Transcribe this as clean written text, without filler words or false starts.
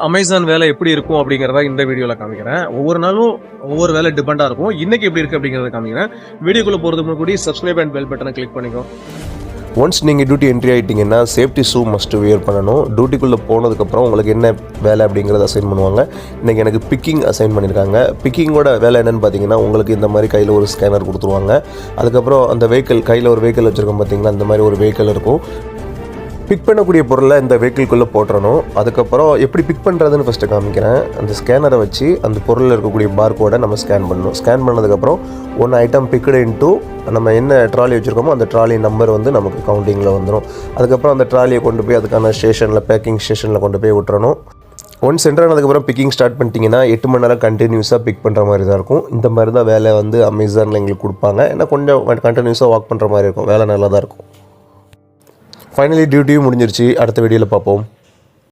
Amazon வேலை எப்படி இருக்கும் அப்படிங்கிறத இந்த வீடியோவில் காமிக்கிறேன். ஒவ்வொரு நாளும் ஒவ்வொரு வேலை டிபெண்டாக இருக்கும். இன்னைக்கு எப்படி இருக்குது அப்படிங்கிறத காமிக்கிறேன். வீடியோக்குள்ளே போகிறதுக்கு முன்னாடி சப்ஸ்கிரைப் அண்ட் பெல் பட்டனை கிளிக் பண்ணிக்கோ. ஒன்ஸ் நீங்கள் டியூட்டி என்ட்ரி ஆகிட்டிங்கன்னா சேஃப்டி ஷூ மஸ்ட்டு வியர் பண்ணணும். டியூட்டிக்குள்ளே போனதுக்கப்புறம் உங்களுக்கு என்ன வேலை அப்படிங்கிறத அசைன் பண்ணுவாங்க. இன்றைக்கி எனக்கு பிக்கிங் அசைன் பண்ணியிருக்காங்க. பிக்கிங்கோட வேலை என்னென்னு பார்த்தீங்கன்னா, உங்களுக்கு இந்த மாதிரி கையில் ஒரு ஸ்கேனர் கொடுத்துருவாங்க. அதுக்கப்புறம் அந்த வெஹிக்கிள் கையில் ஒரு வெஹிக்கிள் வச்சுருக்கோம் பார்த்தீங்களா, இந்த மாதிரி ஒரு வெஹிக்கிள் இருக்கும். பிக் பண்ணக்கூடிய பொருளை இந்த வெஹிக்கிள்குள்ளே போட்டுறணும். அதுக்கப்புறம் எப்படி பிக் பண்ணுறதுன்னு ஃபஸ்ட்டு காமிக்கிறேன். அந்த ஸ்கேனரை வச்சு அந்த பொருளில் இருக்கக்கூடிய பார்கோடை நம்ம ஸ்கேன் பண்ணணும். ஸ்கேன் பண்ணதுக்கப்புறம் ஒன் ஐட்டம் பிக்டு இன்ட்டு நம்ம என்ன ட்ராலி வச்சுருக்கோமோ அந்த ட்ராலி நம்பர் வந்து நமக்கு கவுண்டிங்கில் வந்துடும். அதுக்கப்புறம் அந்த ட்ராலியை கொண்டு போய் அதுக்கான ஸ்டேஷனில் பேக்கிங் ஸ்டேஷனில் கொண்டு போய் விட்டுறணும். ஒன்ஸ் சென்டர் ஆனதுக்கப்புறம் பிக்கிங் ஸ்டார்ட் பண்ணிட்டீங்கன்னா 8 மணி நேரம் கண்டினியூஸாக பிக் பண்ணுற மாதிரி தான் இருக்கும். இந்த மாதிரி தான் வேலை வந்து அமேசானில் எங்களுக்கு கொடுப்பாங்க. ஏன்னா கொஞ்சம் கண்டினியூஸாக வாக் பண்ணுற மாதிரி இருக்கும். வேலை நல்லா தான் இருக்கும். ஃபைனலி டியூட்டியும் முடிஞ்சிருச்சு. அடுத்த வீடியோவில் பார்ப்போம்.